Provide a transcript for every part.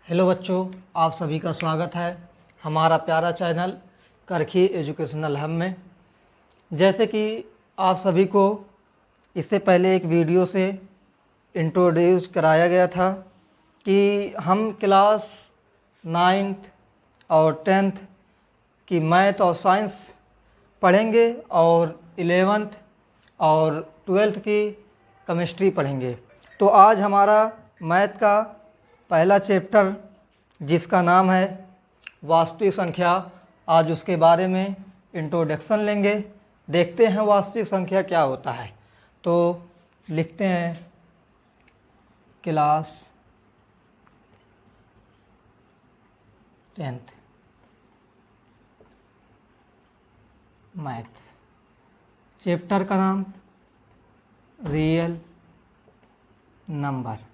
Hello बच्चों, आप सभी का स्वागत है हमारा प्यारा चैनल करखी एजुकेशनल हब में। जैसे कि आप सभी को इससे पहले एक वीडियो से इंट्रोड्यूस कराया गया था कि हम क्लास 9th और 10th की मैथ और साइंस पढ़ेंगे और 11th और 12th की केमिस्ट्री पढ़ेंगे। तो आज हमारा मैथ का पहला चैप्टर जिसका नाम है वास्तविक संख्या, आज उसके बारे में इंट्रोडक्शन लेंगे। देखते हैं वास्तविक संख्या क्या होता है। तो लिखते हैं क्लास 10th मैथ्स, चैप्टर का नाम रियल नंबर।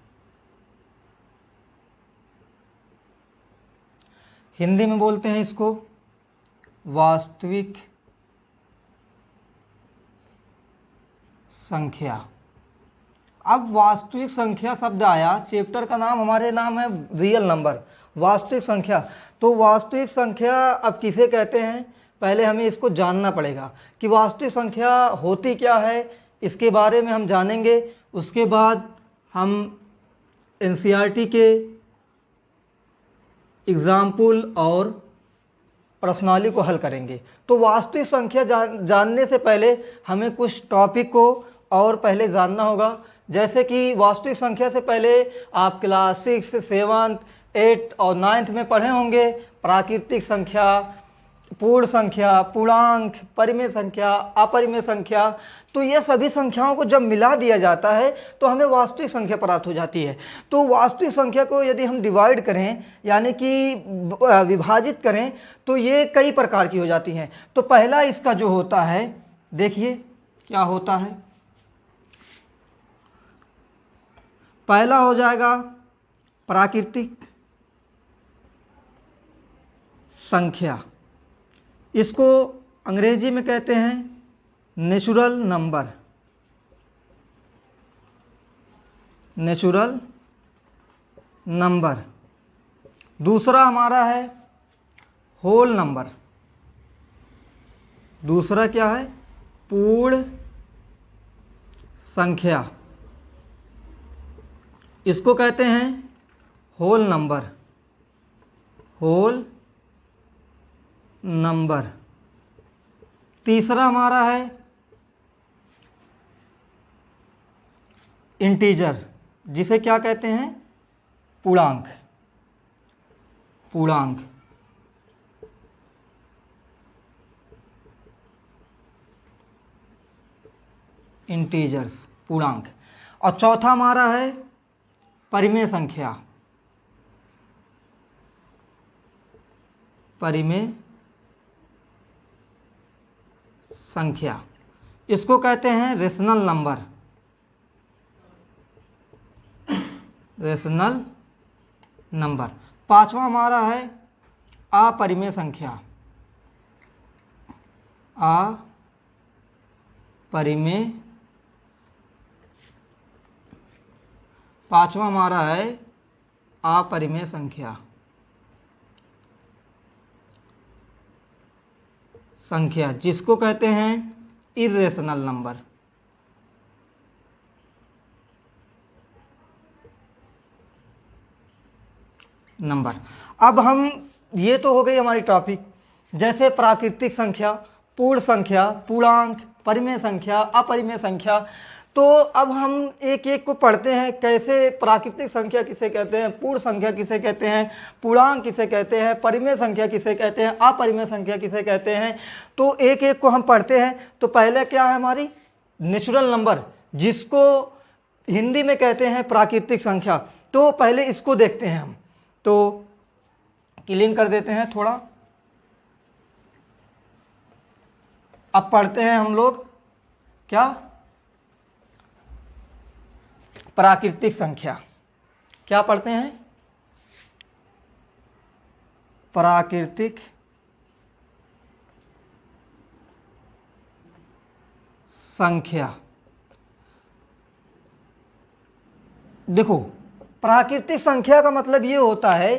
हिंदी में बोलते हैं इसको वास्तविक संख्या। अब वास्तविक संख्या शब्द आया, चैप्टर का नाम हमारे नाम है रियल नंबर, वास्तविक संख्या। तो वास्तविक संख्या अब किसे कहते हैं, पहले हमें इसको जानना पड़ेगा कि वास्तविक संख्या होती क्या है। इसके बारे में हम जानेंगे, उसके बाद हम एनसीईआरटी के एग्जाम्पल और प्रश्नावली को हल करेंगे। तो वास्तविक संख्या जानने से पहले हमें कुछ टॉपिक को और पहले जानना होगा। जैसे कि वास्तविक संख्या से पहले आप क्लास 6, 7, 8 और 9th में पढ़े होंगे प्राकृतिक संख्या, पूर्ण संख्या, पूर्णांक, परिमेय संख्या, अपरिमेय संख्या। तो ये सभी संख्याओं को जब मिला दिया जाता है तो हमें वास्तविक संख्या प्राप्त हो जाती है। तो वास्तविक संख्या को यदि हम डिवाइड करें यानी कि विभाजित करें तो ये कई प्रकार की हो जाती हैं। तो पहला इसका जो होता है, देखिए क्या होता है। पहला हो जाएगा प्राकृतिक संख्या, इसको अंग्रेजी में कहते हैं नेचुरल नंबर। Natural number. दूसरा हमारा है होल नंबर। दूसरा क्या है, पूर्ण संख्या, इसको कहते हैं होल नंबर। Whole number. तीसरा हमारा है इंटीजर, जिसे क्या कहते हैं, पूर्णांक। पूर्णांक। इंटीजर्स, पूर्णांक। और चौथा हमारा है परिमेय संख्या। परिमेय संख्या, इसको कहते हैं रेशनल नंबर। Rational number. पांचवा हमारा है अपरिमेय संख्या। अपरिमेय। पांचवा हमारा है अपरिमेय संख्या। संख्या जिसको कहते हैं इर्रेशनल नंबर। नंबर। अब हम, ये तो हो गई हमारी टॉपिक, जैसे प्राकृतिक संख्या, पूर्ण संख्या, पूर्णांक, परिमेय संख्या, अपरिमेय संख्या। तो अब हम एक एक को पढ़ते हैं, कैसे प्राकृतिक संख्या किसे कहते हैं, पूर्ण संख्या किसे कहते हैं, पूर्णांक किसे कहते हैं, परिमेय संख्या किसे कहते हैं, अपरिमेय संख्या किसे कहते हैं। तो एक एक को हम पढ़ते हैं। तो पहले क्या है हमारी नेचुरल नंबर, जिसको हिंदी में कहते हैं प्राकृतिक संख्या। तो पहले इसको देखते हैं हम। तो क्लीन कर देते हैं थोड़ा। अब पढ़ते हैं हम लोग क्या, प्राकृतिक संख्या। क्या पढ़ते हैं, प्राकृतिक संख्या। देखो प्राकृतिक संख्या का मतलब ये होता है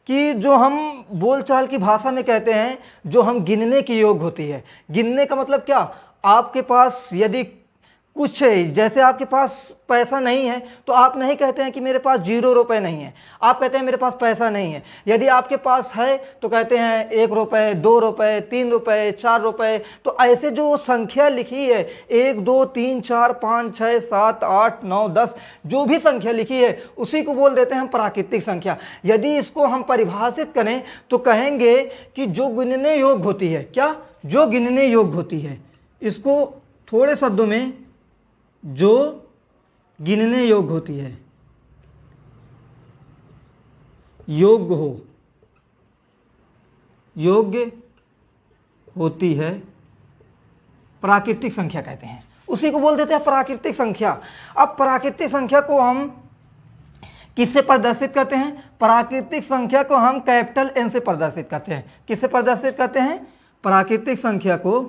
कि जो हम बोलचाल की भाषा में कहते हैं, जो हम गिनने के योग होती है। गिनने का मतलब क्या, आपके पास यदि कुछ है, जैसे आपके पास पैसा नहीं है तो आप नहीं कहते हैं कि मेरे पास 0 रुपए नहीं है, आप कहते हैं मेरे पास पैसा नहीं है। यदि आपके पास है तो कहते हैं 1 रुपये, 2 रुपये, 3 रुपये, 4 रुपये। तो ऐसे जो संख्या लिखी है 1 2 3 4 5 6 7 8 9 10, जो भी संख्या लिखी है उसी को बोल देते हैं हम प्राकृतिक संख्या। यदि इसको हम परिभाषित करें तो कहेंगे कि जो गिनने योग्य होती है। क्या, जो गिनने योग्य होती है। इसको थोड़े शब्दों में, जो गिनने योग्य होती है, योग्य हो, योग्य होती है, प्राकृतिक संख्या कहते हैं, उसी को बोल देते हैं प्राकृतिक संख्या। अब प्राकृतिक संख्या को हम किससे प्रदर्शित करते हैं? प्राकृतिक संख्या को हम कैपिटल N से प्रदर्शित करते हैं। किससे प्रदर्शित करते हैं? प्राकृतिक संख्या को,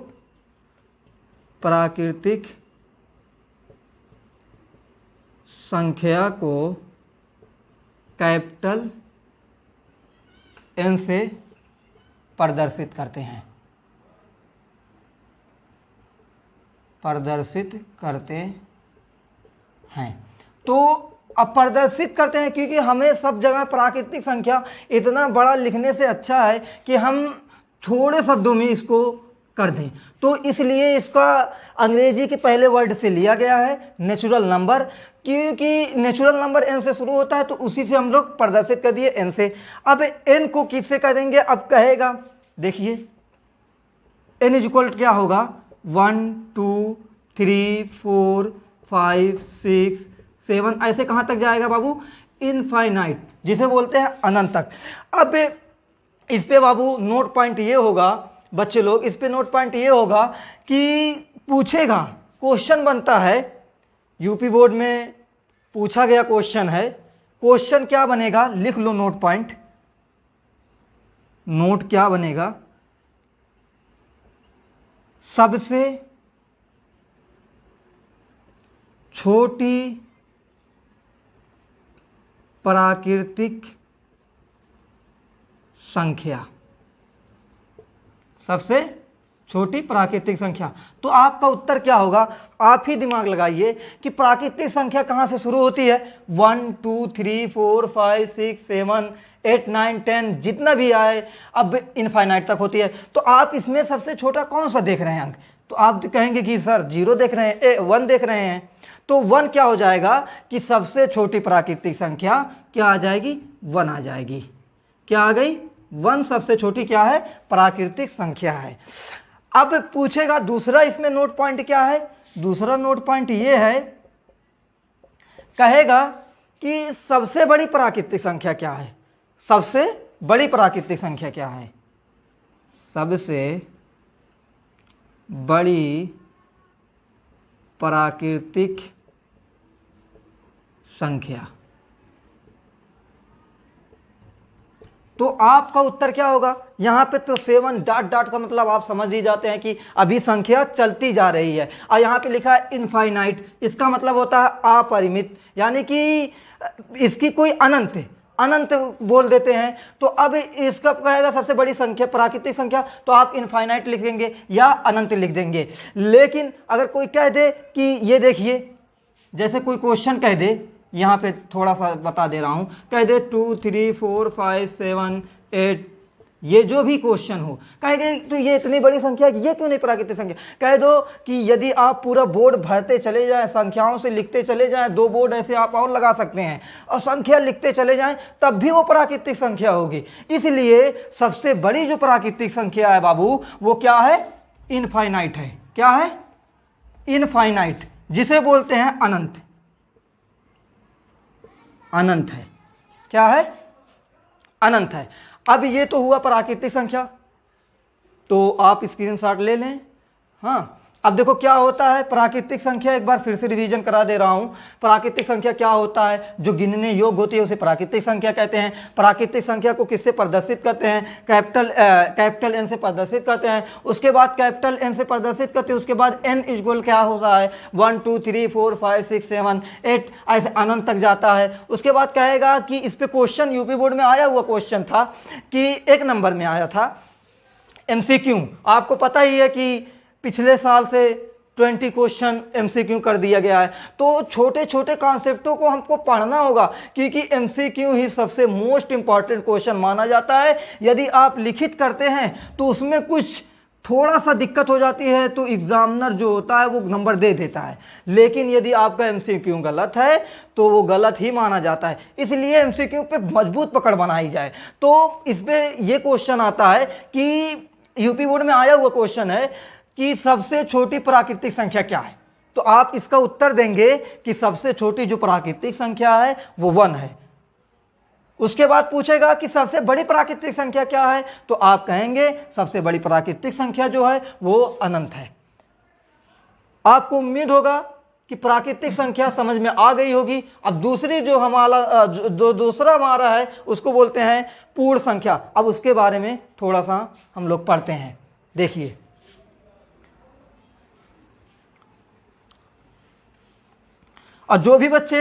प्राकृतिक संख्या को कैपिटल N से प्रदर्शित करते हैं, प्रदर्शित करते हैं। तो अब प्रदर्शित करते हैं क्योंकि हमें सब जगह प्राकृतिक संख्या इतना बड़ा लिखने से अच्छा है कि हम थोड़े शब्दों में इसको कर दें। तो इसलिए इसका अंग्रेजी के पहले वर्ड से लिया गया है नेचुरल नंबर, क्योंकि नेचुरल नंबर n से शुरू होता है तो उसी से हम लोग प्रदर्शित कर दिए n से। अब n को किससे करेंगे? अब कहेगा, देखिए n इज इक्वल क्या होगा? 1 2 3 4 5 6 7, ऐसे कहाँ तक जाएगा बाबू? इनफाइनाइट, जिसे बोलते हैं अनंत तक। अब इस पे बाबू नोट पॉइंट ये होगा, बच्चे लोग इस पे नोट पॉइंट ये होगा कि पूछेगा, क्वेश्चन बनता है, यूपी बोर्ड में पूछा गया क्वेश्चन है। क्वेश्चन क्या बनेगा? लिख लो नोट पॉइंट, नोट क्या बनेगा? सबसे छोटी प्राकृतिक संख्या, सबसे छोटी प्राकृतिक संख्या। तो आपका उत्तर क्या होगा? आप ही दिमाग लगाइए कि प्राकृतिक संख्या कहाँ से शुरू होती है? 1 2 3 4 5 6 7 8 9 10, जितना भी आए अब इनफाइनाइट तक होती है। तो आप इसमें सबसे छोटा कौन सा देख रहे हैं अंक? तो आप कहेंगे कि सर 0 देख रहे हैं, 1 देख रहे हैं। तो 1 क्या हो जाएगा कि सबसे छोटी प्राकृतिक संख्या क्या आ जाएगी? 1 आ जाएगी। क्या आ गई? 1 सबसे छोटी क्या है? प्राकृतिक संख्या है। अब पूछेगा दूसरा, इसमें नोट पॉइंट क्या है? दूसरा नोट पॉइंट ये है, कहेगा कि सबसे बड़ी प्राकृतिक संख्या क्या है? सबसे बड़ी प्राकृतिक संख्या क्या है? सबसे बड़ी प्राकृतिक संख्या। तो आपका उत्तर क्या होगा? यहाँ पे तो 7 डॉट डॉट का मतलब आप समझ ही जाते हैं कि अभी संख्या चलती जा रही है। और यहाँ पे लिखा है इनफाइनाइट, इसका मतलब होता है अपरिमित, यानी कि इसकी कोई अनंत, अनंत बोल देते हैं। तो अब इसका कहेगा सबसे बड़ी संख्या प्राकृतिक संख्या, तो आप इनफाइनाइट लिख देंगे या अनंत लिख देंगे। लेकिन अगर कोई कह दे कि ये देखिए, जैसे कोई क्वेश्चन कह दे, यहाँ पे थोड़ा सा बता दे रहा हूँ, कह दे 2 3 4 5 7 8, ये जो भी क्वेश्चन हो, कहेंगे तो ये इतनी बड़ी संख्या है, ये क्यों नहीं प्राकृतिक संख्या? कह दो कि यदि आप पूरा बोर्ड भरते चले जाएं, संख्याओं से लिखते चले जाएं, 2 बोर्ड ऐसे आप और लगा सकते हैं और संख्या लिखते चले जाएं, तब भी वो प्राकृतिक संख्या होगी। इसलिए सबसे बड़ी जो प्राकृतिक संख्या है बाबू, वो क्या है? इनफाइनाइट है। क्या है? इनफाइनाइट, जिसे बोलते हैं अनंत। अनंत है। क्या है? अनंत है। अब ये तो हुआ प्राकृतिक संख्या, तो आप स्क्रीनशॉट ले लें। हाँ, अब देखो क्या होता है प्राकृतिक संख्या, एक बार फिर से रिवीजन करा दे रहा हूं। प्राकृतिक संख्या क्या होता है, जो गिनने योग्य होती है उसे प्राकृतिक संख्या कहते हैं। प्राकृतिक संख्या को किससे प्रदर्शित करते हैं, कैपिटल एन से प्रदर्शित करते हैं। उसके बाद कैपिटल एन से प्रदर्शित करते हैं, उसके बाद एन इक्वल क्या होता है 1 2 3 4 5 6 7 8 ऐसे अनंत तक जाता है। उसके बाद कहेगा कि इस पे क्वेश्चन यूपी बोर्ड में आया हुआ क्वेश्चन था कि 1 नंबर में आया था एमसीक्यू। आपको पता ही है कि पिछले साल से 20 क्वेश्चन एमसीक्यू कर दिया गया है। तो छोटे छोटे कॉन्सेप्टों को हमको पढ़ना होगा, क्योंकि एमसीक्यू ही सबसे मोस्ट इंपॉर्टेंट क्वेश्चन माना जाता है। यदि आप लिखित करते हैं तो उसमें कुछ थोड़ा सा दिक्कत हो जाती है तो एग्जामिनर जो होता है वो नंबर दे देता है, लेकिन यदि आपका एमसीक्यू गलत है तो वो गलत ही माना जाता है। इसलिए एमसीक्यू पे मजबूत पकड़ बनाई जाए। तो इसमें ये क्वेश्चन आता है कि यूपी बोर्ड में आया हुआ क्वेश्चन है कि सबसे छोटी प्राकृतिक संख्या क्या है। तो आप इसका उत्तर देंगे कि सबसे छोटी जो प्राकृतिक संख्या है वो 1 है। उसके बाद पूछेगा कि सबसे बड़ी प्राकृतिक संख्या क्या है, तो आप कहेंगे सबसे बड़ी प्राकृतिक संख्या जो है वो अनंत है। आपको उम्मीद होगा कि प्राकृतिक संख्या समझ में आ गई होगी। अब दूसरी जो दूसरा हमारा है उसको बोलते हैं पूर्ण संख्या। अब उसके बारे में थोड़ा सा हम लोग पढ़ते हैं। देखिए, और जो भी बच्चे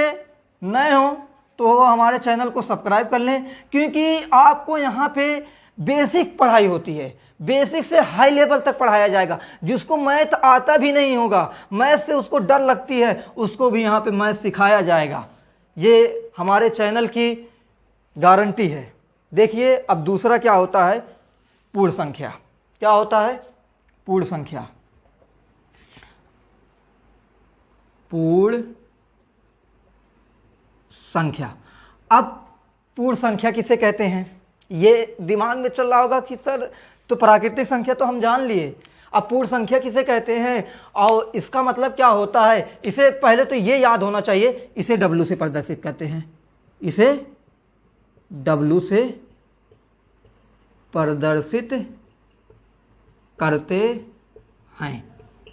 नए हों तो वो हमारे चैनल को सब्सक्राइब कर लें, क्योंकि आपको यहाँ पे बेसिक पढ़ाई होती है। बेसिक से हाई लेवल तक पढ़ाया जाएगा। जिसको मैथ आता भी नहीं होगा, मैथ से उसको डर लगती है, उसको भी यहाँ पे मैथ सिखाया जाएगा। ये हमारे चैनल की गारंटी है। देखिए, अब दूसरा क्या होता है, पूर्ण संख्या। क्या होता है पूर्ण संख्या? पूर्ण संख्या। अब पूर्ण संख्या किसे कहते हैं, ये दिमाग में चल रहा होगा कि सर तो प्राकृतिक संख्या तो हम जान लिए, अब पूर्ण संख्या किसे कहते हैं और इसका मतलब क्या होता है। इसे पहले तो ये याद होना चाहिए, इसे W से प्रदर्शित करते हैं। इसे W से प्रदर्शित करते हैं।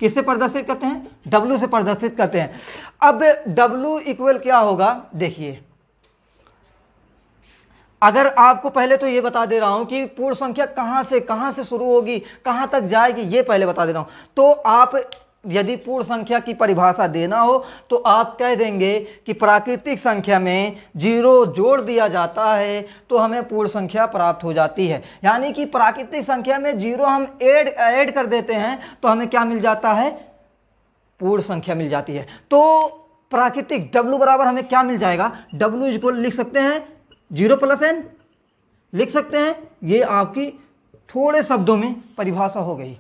किससे प्रदर्शित करते हैं? W से प्रदर्शित करते हैं। अब W इक्वल क्या होगा, देखिए, अगर आपको पहले तो ये बता दे रहा हूं कि पूर्ण संख्या कहां से शुरू होगी, कहां तक जाएगी, ये पहले बता दे रहा हूं। तो आप यदि पूर्ण संख्या की परिभाषा देना हो तो आप कह देंगे कि प्राकृतिक संख्या में 0 जोड़ दिया जाता है तो हमें पूर्ण संख्या प्राप्त हो जाती है। यानी कि प्राकृतिक संख्या में 0 हम ऐड कर देते हैं तो हमें क्या मिल जाता है, पूर्ण संख्या मिल जाती है। तो प्राकृतिक W बराबर हमें क्या मिल जाएगा, W इक्वल लिख सकते हैं 0 + n, लिख सकते हैं। ये आपकी थोड़े शब्दों में परिभाषा हो गई।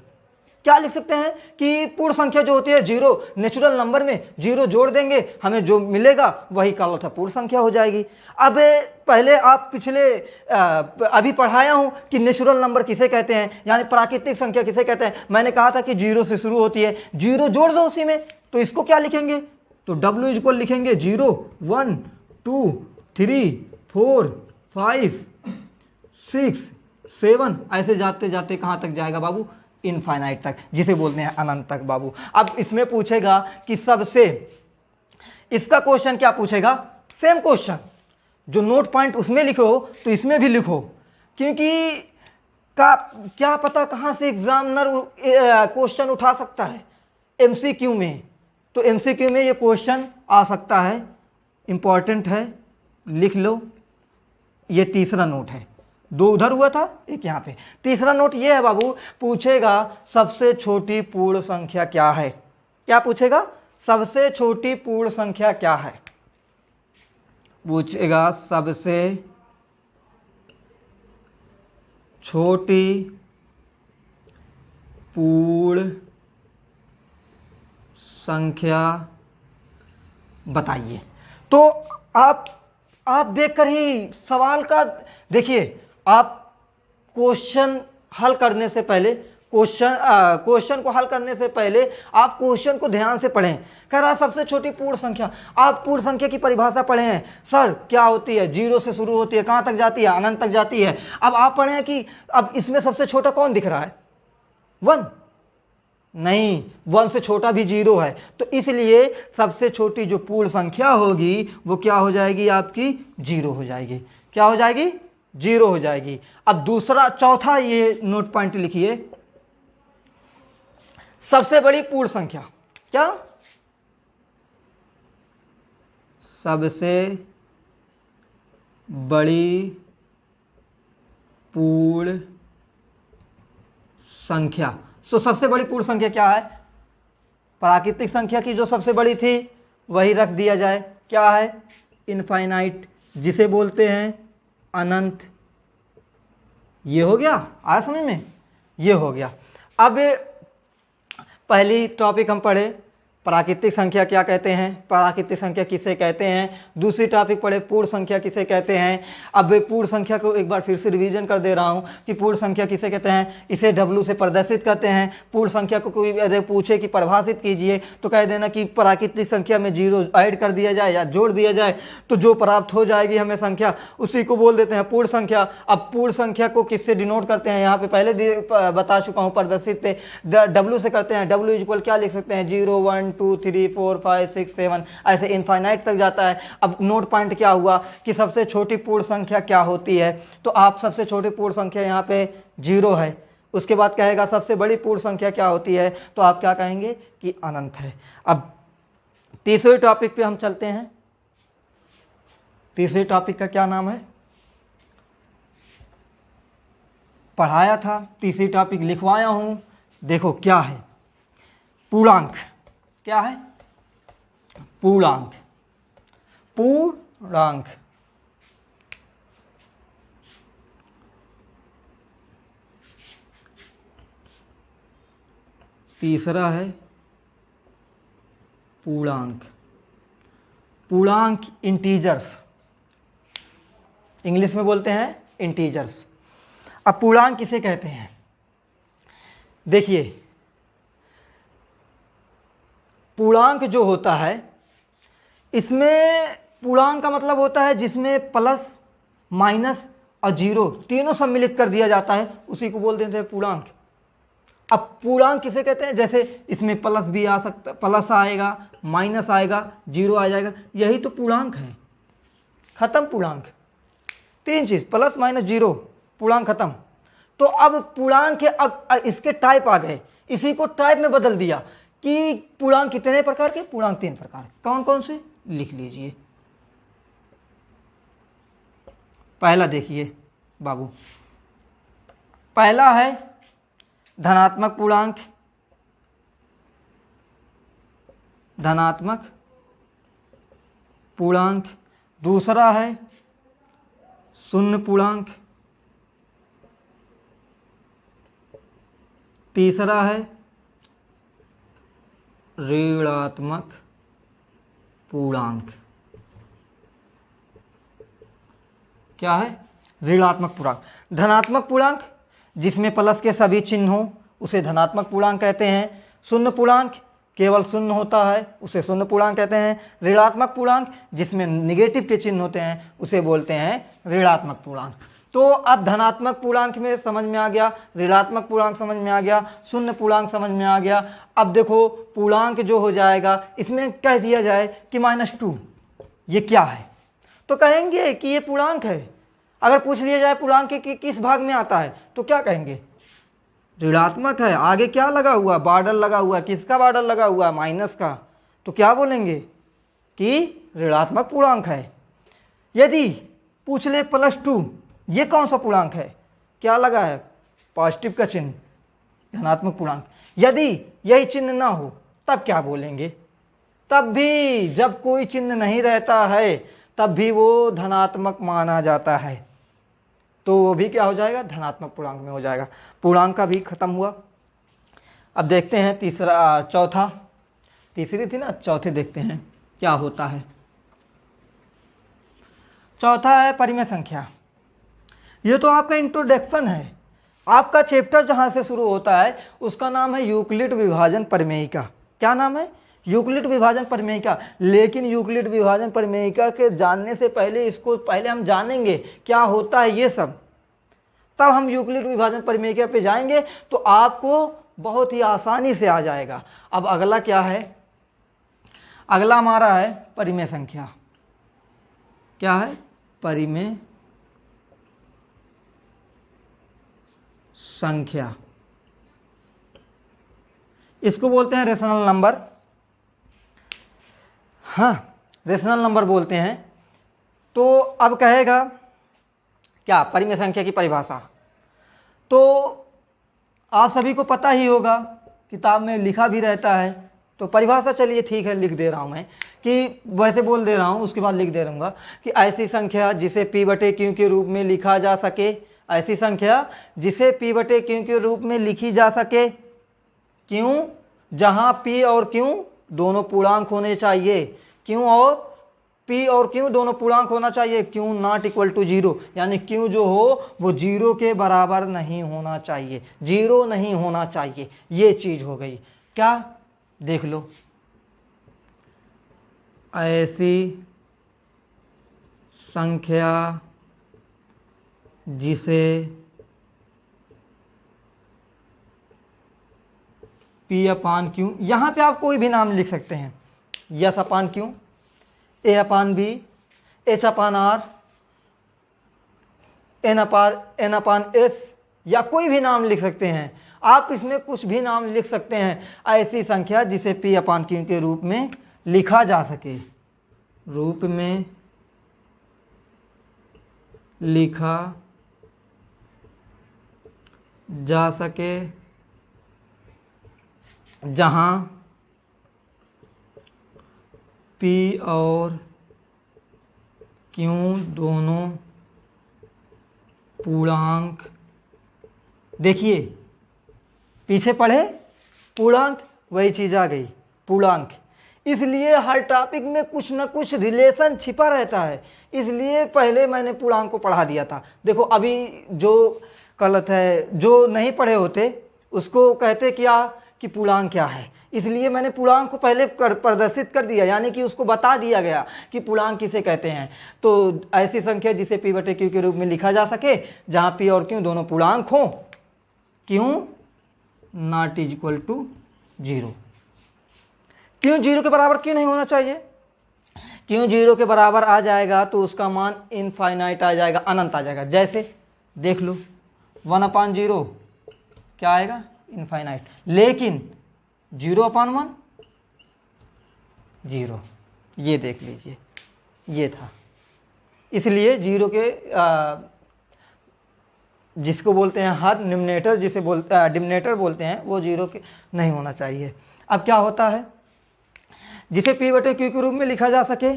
क्या लिख सकते हैं कि पूर्ण संख्या जो होती है 0, नेचुरल नंबर में 0 जोड़ देंगे, हमें जो मिलेगा वही क्या होता है, पूर्ण संख्या हो जाएगी। अब पहले आप पिछले अभी पढ़ाया हूं कि नेचुरल नंबर किसे कहते हैं, यानी प्राकृतिक संख्या किसे कहते हैं। मैंने कहा था कि 0 से शुरू होती है, 0 जोड़ दो उसी में, तो इसको क्या लिखेंगे, तो W इक्वल लिखेंगे 0 1 2 3 4 5 6 7 ऐसे जाते जाते कहाँ तक जाएगा बाबू, इनफाइनाइट तक, जिसे बोलते हैं अनंत तक बाबू। अब इसमें पूछेगा कि सबसे, इसका क्वेश्चन क्या पूछेगा, सेम क्वेश्चन, जो नोट पॉइंट उसमें लिखो तो इसमें भी लिखो, क्योंकि क्या पता कहाँ से एग्जामिनर क्वेश्चन उठा सकता है एमसीक्यू में। तो एमसीक्यू में ये क्वेश्चन आ सकता है, इंपॉर्टेंट है, लिख लो। ये तीसरा नोट है, 2 उधर हुआ था, 1 यहाँ पे। तीसरा नोट ये है बाबू, पूछेगा सबसे छोटी पूर्ण संख्या क्या है। क्या पूछेगा, सबसे छोटी पूर्ण संख्या क्या है, पूछेगा सबसे छोटी पूर्ण संख्या बताइए। तो आप देखकर ही सवाल का, देखिए, आप क्वेश्चन हल करने से पहले, क्वेश्चन को हल करने से पहले आप क्वेश्चन को ध्यान से पढ़ें। कह रहा सबसे छोटी पूर्ण संख्या, आप पूर्ण संख्या की परिभाषा पढ़े हैं, सर क्या होती है, 0 से शुरू होती है, कहाँ तक जाती है, अनंत तक जाती है। अब आप पढ़े हैं कि अब इसमें सबसे छोटा कौन दिख रहा है, 1। नहीं, 1 से छोटा भी 0 है, तो इसलिए सबसे छोटी जो पूर्ण संख्या होगी वो क्या हो जाएगी, आपकी 0 हो जाएगी। क्या हो जाएगी, 0 हो जाएगी। अब दूसरा चौथा ये नोट पॉइंट लिखिए, सबसे बड़ी पूर्ण संख्या। क्या, सबसे बड़ी पूर्ण संख्या। सो सबसे बड़ी पूर्ण संख्या क्या है, प्राकृतिक संख्या की जो सबसे बड़ी थी वही रख दिया जाए। क्या है, इनफाइनाइट, जिसे बोलते हैं अनंत। ये हो गया, आया समझ में, ये हो गया। अब पहली टॉपिक हम पढ़े प्राकृतिक संख्या क्या कहते हैं, प्राकृतिक संख्या किसे कहते हैं। दूसरी टॉपिक पढ़े पूर्ण संख्या किसे कहते हैं। अब पूर्ण संख्या को एक बार फिर से रिवीजन कर दे रहा हूं कि पूर्ण संख्या किसे कहते हैं, इसे W से प्रदर्शित करते हैं। पूर्ण संख्या को कोई यदि पूछे कि परिभाषित कीजिए तो कह देना कि प्राकृतिक संख्या में 0 ऐड कर दिया जाए या जोड़ दिया जाए तो जो प्राप्त हो जाएगी हमें संख्या, उसी को बोल देते हैं पूर्ण संख्या। अब पूर्ण संख्या को किससे डिनोट करते हैं, यहाँ पे पहले बता चुका हूँ, प्रदर्शित W से करते हैं। W इक्वल क्या लिख सकते हैं, 0 1 2 3 4 5 6 7 ऐसे इनफाइनाइट तक जाता है। अब नोट पॉइंट क्या हुआ कि सबसे छोटी पूर्ण संख्या क्या होती है, तो आप सबसे छोटी पूर्ण संख्या यहाँ पे 0 है। उसके बाद कहेगा सबसे बड़ी पूर्ण संख्या क्या होती है, तो आप क्या कहेंगे कि अनंत है। अब तीसरे टॉपिक पे हम चलते हैं। तीसरे टॉपिक का क्या नाम है, पढ़ाया था, तीसरी टॉपिक लिखवाया हूं, देखो क्या है, पूर्णांक। क्या है, पूर्णांक। पूर्णांक तीसरा है पूर्णांक। पूर्णांक इंटीजर्स, इंग्लिश में बोलते हैं इंटीजर्स। अब पूर्णांक किसे कहते हैं, देखिए पूर्णांक जो होता है इसमें पूर्णांक का मतलब होता है जिसमें प्लस माइनस और 0 तीनों सम्मिलित कर दिया जाता है, उसी को बोल देते हैं पूर्णांक। अब पूर्णांक किसे कहते हैं, जैसे इसमें प्लस भी आ सकता, प्लस आएगा, माइनस आएगा, 0 आ जाएगा, यही तो पूर्णांक है। खत्म पूर्णांक, 3 चीज, प्लस माइनस 0, पूर्णांक खत्म। तो अब पूर्णांक के अब इसके टाइप आ गए, इसी को टाइप में बदल दिया कि पूर्णांक कितने प्रकार के, पूर्णांक 3 प्रकार। कौन कौन से, लिख लीजिए। पहला देखिए बाबू, पहला है धनात्मक पूर्णांक, धनात्मक पूर्णांक। दूसरा है शून्य पूर्णांक। तीसरा है ऋणात्मक पूर्णांक। क्या है, ऋणात्मक पूर्णांक। धनात्मक पूर्णांक जिसमें प्लस के सभी चिन्ह हो उसे धनात्मक पूर्णांक कहते हैं। शून्य पूर्णांक केवल शून्य होता है उसे शून्य पूर्णांक कहते हैं। ऋणात्मक पूर्णांक जिसमें निगेटिव के चिन्ह होते हैं उसे बोलते हैं ऋणात्मक पूर्णांक। तो अब धनात्मक पूर्णांक में समझ में आ गया, ऋणात्मक पूर्णांक समझ में आ गया, शून्य पूर्णांक समझ में आ गया। अब देखो पूर्णांक जो हो जाएगा इसमें कह दिया जाए कि -2 ये क्या है, तो कहेंगे कि ये पूर्णांक है। अगर पूछ लिया जाए पूर्णांक के किस भाग में आता है तो क्या कहेंगे, ऋणात्मक है। आगे क्या लगा हुआ, बॉर्डर लगा हुआ, किसका बॉर्डर लगा हुआ, माइनस का, तो क्या बोलेंगे कि ऋणात्मक पूर्णांक है। यदि पूछ ले +2 ये कौन सा पूर्णांक है, क्या लगा है, पॉजिटिव का चिन्ह, धनात्मक पूर्णांक। यदि यही चिन्ह ना हो तब क्या बोलेंगे, तब भी जब कोई चिन्ह नहीं रहता है तब भी वो धनात्मक माना जाता है, तो वो भी क्या हो जाएगा, धनात्मक पूर्णांक में हो जाएगा। पूर्णांक का भी खत्म हुआ। अब देखते हैं तीसरा, चौथा, तीसरी थी ना, चौथे देखते हैं क्या होता है। चौथा है परिमेय संख्या। ये तो आपका इंट्रोडक्शन है, आपका चैप्टर जहाँ से शुरू होता है उसका नाम है यूक्लिड विभाजन प्रमेयिका। क्या नाम है, यूक्लिड विभाजन प्रमेयिका। लेकिन यूक्लिड विभाजन प्रमेयिका के जानने से पहले इसको पहले हम जानेंगे क्या होता है ये सब, तब हम यूक्लिड विभाजन प्रमेयिका पे जाएंगे। तो आपको बहुत ही आसानी से आ जाएगा। अब अगला क्या है, अगला हमारा है परिमेय संख्या। क्या है? परिमेय संख्या। इसको बोलते हैं रेशनल नंबर। हाँ, रेशनल नंबर बोलते हैं। तो अब कहेगा क्या परिमेय संख्या की परिभाषा, तो आप सभी को पता ही होगा, किताब में लिखा भी रहता है। तो परिभाषा चलिए ठीक है, लिख दे रहा हूँ मैं, कि वैसे बोल दे रहा हूँ, उसके बाद लिख दे रहूँगा कि ऐसी संख्या जिसे p बटे q के रूप में लिखा जा सके, ऐसी संख्या जिसे p बटे q के रूप में लिखी जा सके, क्यों? जहाँ p और q दोनों पूर्णांक होने चाहिए। क्यों? और p और q दोनों पूर्णांक होना चाहिए। q नॉट इक्वल टू 0, यानी q जो हो वो 0 के बराबर नहीं होना चाहिए, 0 नहीं होना चाहिए। ये चीज़ हो गई। क्या? देख लो, ऐसी संख्या जिसे p अपान q, यहाँ पे आप कोई भी नाम लिख सकते हैं, yes upon q, a upon b, h upon r, n upon s, या कोई भी नाम लिख सकते हैं आप। इसमें कुछ भी नाम लिख सकते हैं। ऐसी संख्या जिसे p अपान q के रूप में लिखा जा सके, रूप में लिखा जा सके, जहाँ p और q दोनों पूर्णांक। देखिए पीछे पढ़े पूर्णांक, वही चीज़ आ गई, पूर्णांक। इसलिए हर टॉपिक में कुछ ना कुछ रिलेशन छिपा रहता है, इसलिए पहले मैंने पूर्णांक को पढ़ा दिया था। देखो अभी जो गलत है, जो नहीं पढ़े होते उसको कहते क्या कि पूर्णांक क्या है, इसलिए मैंने पूर्णांक को पहले प्रदर्शित कर दिया, यानी कि उसको बता दिया गया कि पूर्णांक किसे कहते हैं। तो ऐसी संख्या जिसे p बटे q के रूप में लिखा जा सके, जहाँ p और q दोनों पूर्णांक हों, क्यों नॉट इज इक्वल टू 0। क्यों 0 के बराबर क्यों नहीं होना चाहिए? क्यों 0 के बराबर आ जाएगा तो उसका मान इनफाइनाइट आ जाएगा, अनंत आ जाएगा। जैसे देख लो 1 अपान 0 क्या आएगा? इनफाइनाइट। लेकिन 0 अपान 1 0, ये देख लीजिए, ये था। इसलिए 0 के जिसको बोलते हैं हद, निम्नेटर जिसे डिमिनेटर बोलते हैं, वो 0 के नहीं होना चाहिए। अब क्या होता है? जिसे p बटे q के रूप में लिखा जा सके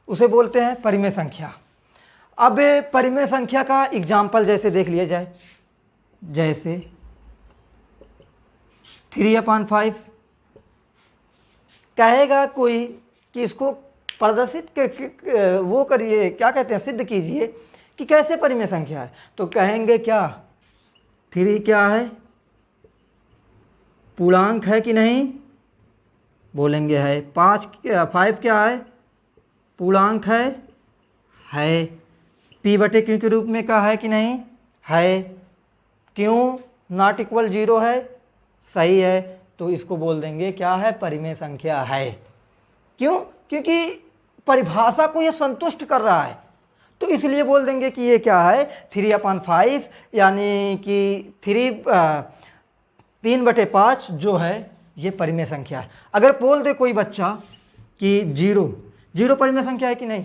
उसे बोलते हैं परिमेय संख्या। अब परिमेय संख्या का एग्जाम्पल जैसे देख लिया जाए, जैसे 3 अपान 5। कहेगा कोई कि इसको प्रदर्शित वो करिए, क्या कहते हैं, सिद्ध कीजिए कि कैसे परिमेय संख्या है। तो कहेंगे क्या 3 क्या है? पूर्णांक है कि नहीं? बोलेंगे है। 5 क्या है? पूर्णांक है। p बटे q के रूप में क्या है कि नहीं? है। क्यों नॉट इक्वल 0 है? सही है। तो इसको बोल देंगे क्या है? परिमेय संख्या है। क्यों? क्योंकि परिभाषा को ये संतुष्ट कर रहा है, तो इसलिए बोल देंगे कि ये क्या है? 3 अपान 5, यानी कि 3 बटे 5 जो है ये परिमेय संख्या है। अगर बोल दे कोई बच्चा कि 0 परिमेय संख्या है कि नहीं,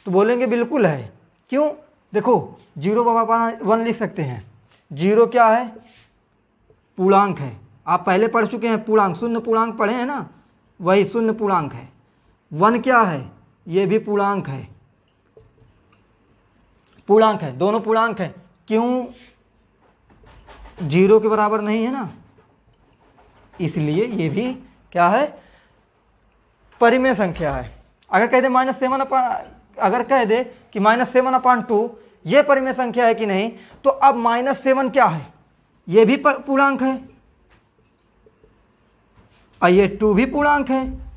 तो बोलेंगे बिल्कुल है। क्यों? देखो 0 अपान 1 लिख सकते हैं। 0 क्या है? पूर्णांक है। आप पहले पढ़ चुके हैं पूर्णांक, शून्य पूर्णांक पढ़े हैं ना, वही शून्य पूर्णांक है। 1 क्या है? ये भी पूर्णांक है, पूर्णांक है, दोनों पूर्णांक है। क्यों 0 के बराबर नहीं है ना, इसलिए ये भी क्या है? परिमेय संख्या है। अगर कह दे अगर कह दे कि -7/2 ये परिमेय संख्या है कि नहीं, तो अब -7 क्या है? ये भी पूर्णांक है और ये 2 भी पूर्णांक है।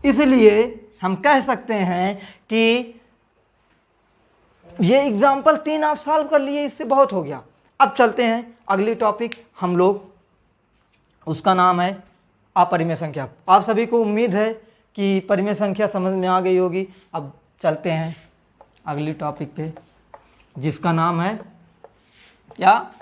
इसलिए हम कह सकते हैं कि ये एग्जाम्पल 3 आप सॉल्व कर लिए, इससे बहुत हो गया। अब चलते हैं अगली टॉपिक हम लोग, उसका नाम है अपरिमेय संख्या। आप सभी को उम्मीद है कि परिमेय संख्या समझ में आ गई होगी। अब चलते हैं अगली टॉपिक पे, जिसका नाम है क्या,